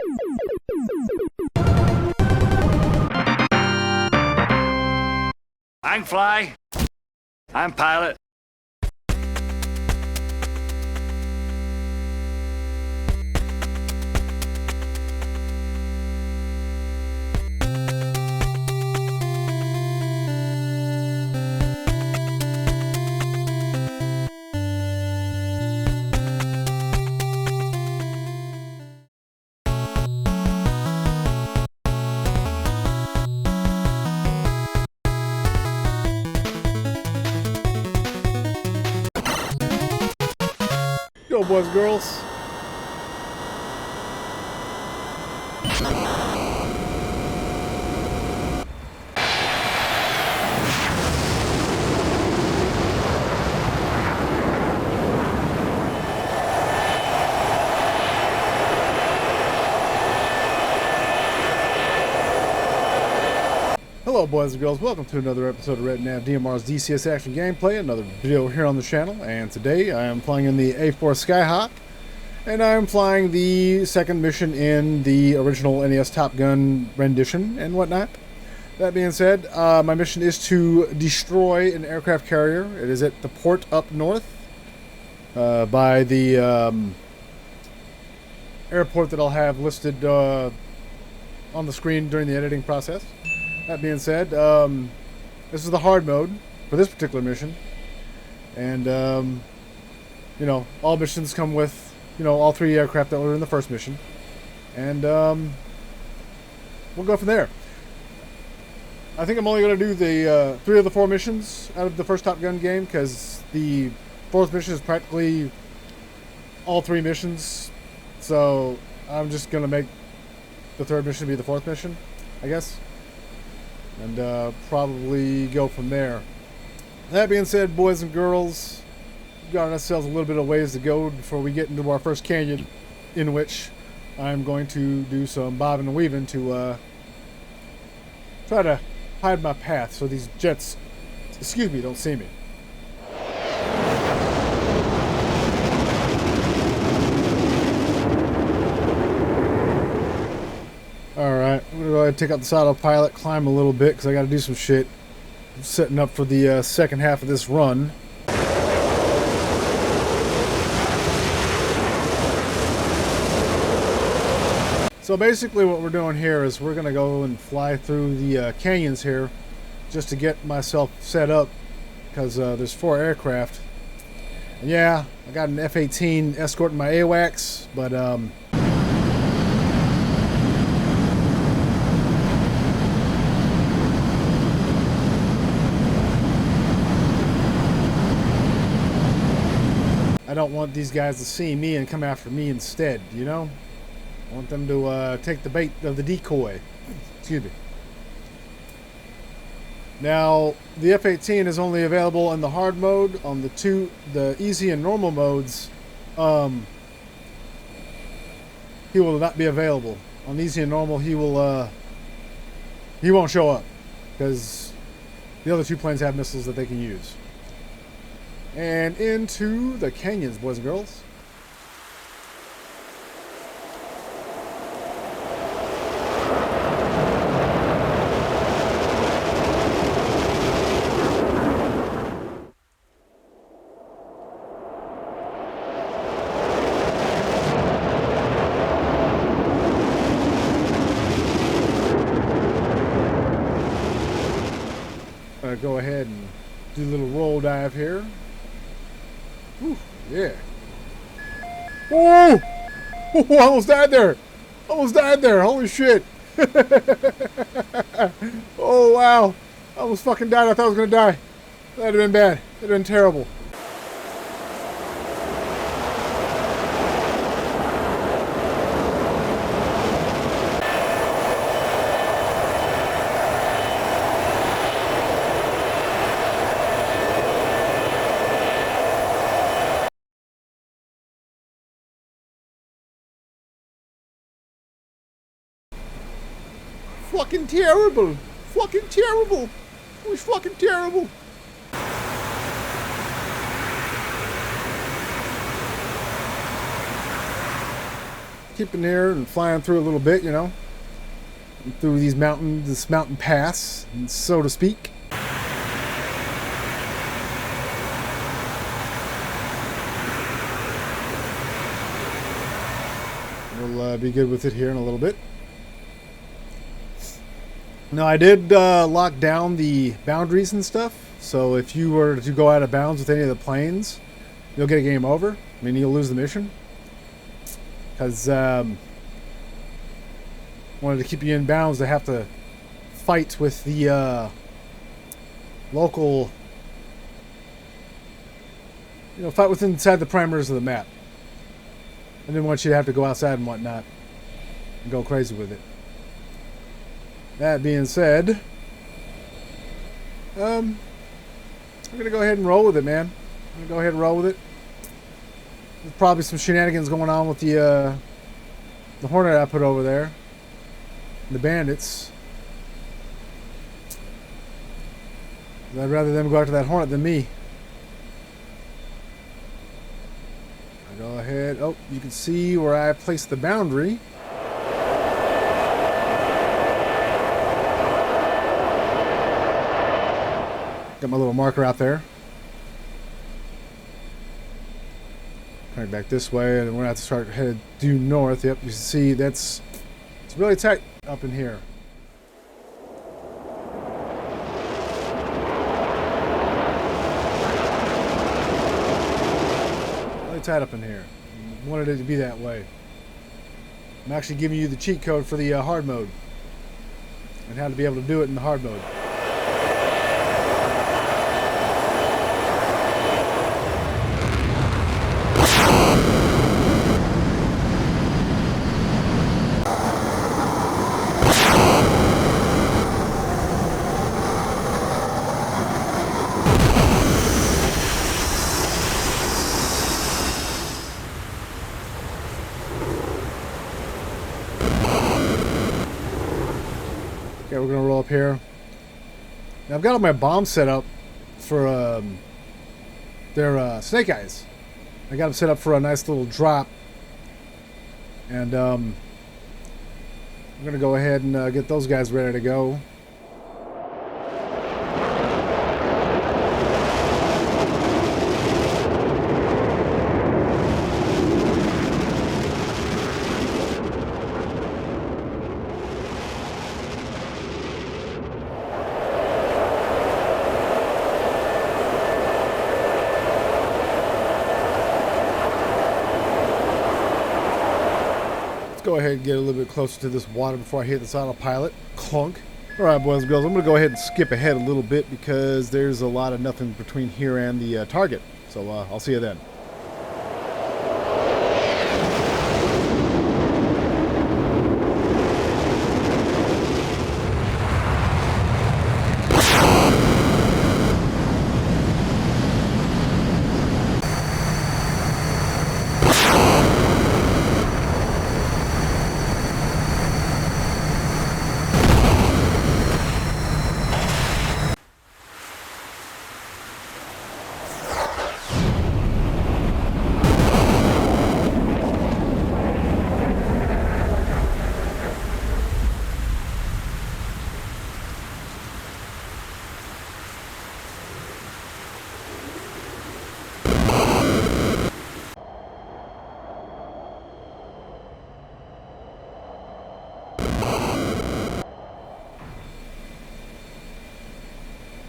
I can fly. I'm pilot. Yo, boys and girls. Hello, boys and girls. Welcome to another episode of Red Nav DMR's DCS action gameplay. Another video here on the channel, and today I am flying in the A-4E Skyhawk, and I am flying the second mission in the original NES Top Gun rendition and whatnot. That being said, my mission is to destroy an aircraft carrier. It is at the port up north by the airport that I'll have listed on the screen during the editing process. That being said, this is the hard mode for this particular mission, and you know, all missions come with, you know, all three aircraft that were in the first mission, and we'll go from there. I think I'm only going to do the 3 of the 4 missions out of the first Top Gun game, because the 4th mission is practically all 3 missions, so I'm just going to make the 3rd mission be the 4th mission, I guess. And probably go from there. That being said, boys and girls, we've got ourselves a little bit of ways to go before we get into our first canyon, in which I'm going to do some bobbing and weaving to try to hide my path so these jets, excuse me, don't see me. Alright, I'm going to go ahead and take out this autopilot, climb a little bit, because I got to do some shit. I'm setting up for the second half of this run. So basically what we're doing here is we're going to go and fly through the canyons here, just to get myself set up, because there's 4 aircraft. And yeah, I got an F-18 escorting my AWACS, but I don't want these guys to see me and come after me instead, you know? I want them to take the bait of the decoy. Excuse me. Now, the F-18 is only available in the hard mode. On the easy and normal modes, he will not be available. On easy and normal, he won't show up, because the other 2 planes have missiles that they can use. And into the canyons, boys and girls. Go ahead and do a little roll dive here. Whew, yeah. Whoa! I almost died there. Almost died there. Holy shit. Oh, wow. I almost fucking died. I thought I was going to die. That'd have been bad. That'd have been terrible. Fucking terrible. Fucking terrible. It was fucking terrible. keeping here and flying through a little bit, you know, through these mountains, this mountain pass, so to speak. We'll be good with it here in a little bit. Now, I did lock down the boundaries and stuff, so if you were to go out of bounds with any of the planes, you'll get a game over. I mean, you'll lose the mission. Because wanted to keep you in bounds to have to fight with the local, you know, fight within inside the parameters of the map. I didn't want you to have to go outside and whatnot and go crazy with it. That being said, I'm gonna go ahead and roll with it, man. I'm gonna go ahead and roll with it. There's probably some shenanigans going on with the Hornet I put over there. The bandits. I'd rather them go after that Hornet than me. I go ahead. Oh, you can see where I placed the boundary. Got my little marker out there. Coming back this way, and we're gonna have to start headed due north. Yep, you can see it's really tight up in here. Really tight up in here. I wanted it to be that way. I'm actually giving you the cheat code for the hard mode and how to be able to do it in the hard mode. Okay, we're gonna roll up here. Now I've got all my bombs set up for their snake eyes. I got them set up for a nice little drop, and I'm gonna go ahead and get those guys ready to go. Go ahead and get a little bit closer to this water before I hit this autopilot. Clunk. Alright, boys and girls, I'm going to go ahead and skip ahead a little bit because there's a lot of nothing between here and the target. So I'll see you then.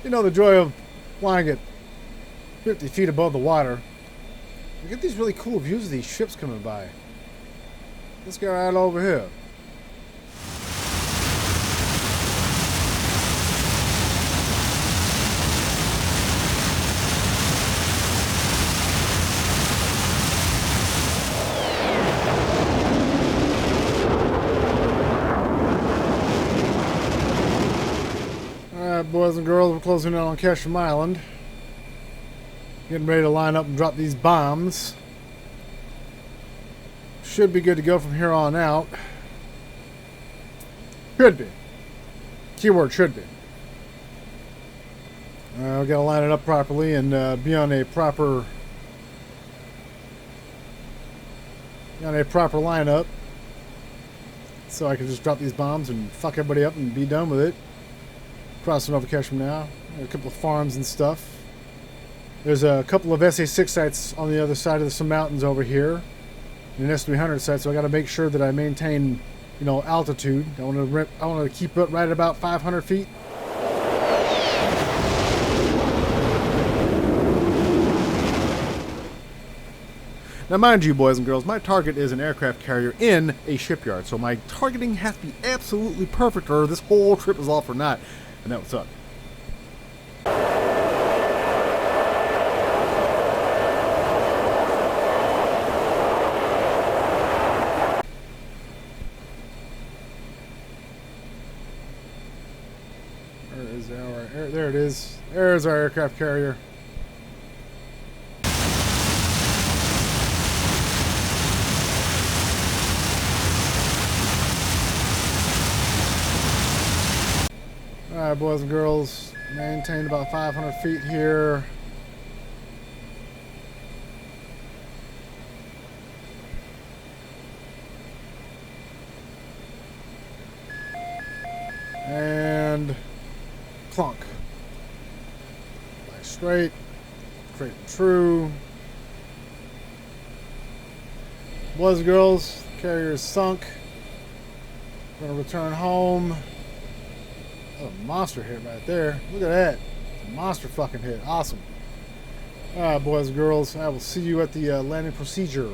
You know, the joy of flying at 50 feet above the water. You get these really cool views of these ships coming by. This guy right over here. Boys and girls, we're closing in on Ketchum Island. Getting ready to line up and drop these bombs. Should be good to go from here on out. Should be. Keyword should be. We gotta line it up properly and be on a proper lineup. so I can just drop these bombs and fuck everybody up and be done with it. Crossing over cache from now. A couple of farms and stuff. There's a couple of SA6 sites on the other side of some mountains over here. And an S300 site, so I got to make sure that I maintain, you know, altitude. I want to keep it right at about 500 feet. Now, mind you, boys and girls, my target is an aircraft carrier in a shipyard, so my targeting has to be absolutely perfect, or this whole trip is all for naught, and that would suck. There it is. There's our aircraft carrier. Alright, boys and girls, maintain about 500 feet here. And clunk. Fly straight, straight and true. Boys and girls, the carrier is sunk. We're gonna return home. Oh, a monster hit right there. Look at that. It's a monster fucking hit. Awesome. Alright, boys and girls, I will see you at the landing procedure.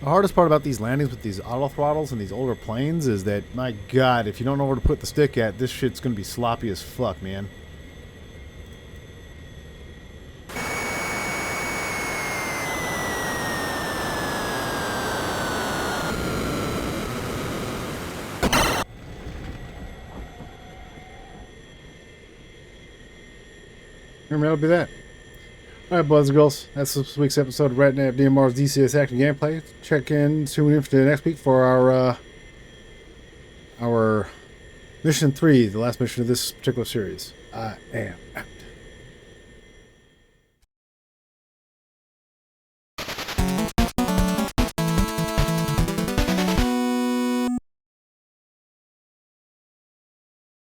The hardest part about these landings with these auto throttles and these older planes is that, my god, if you don't know where to put the stick at, this shit's gonna be sloppy as fuck, man. Remember, that'll be that. Alright, boys and girls, that's this week's episode of Red Nav DMR's DCS Active Gameplay. Tune in for the next week for our Mission 3, the last mission of this particular series. I am out.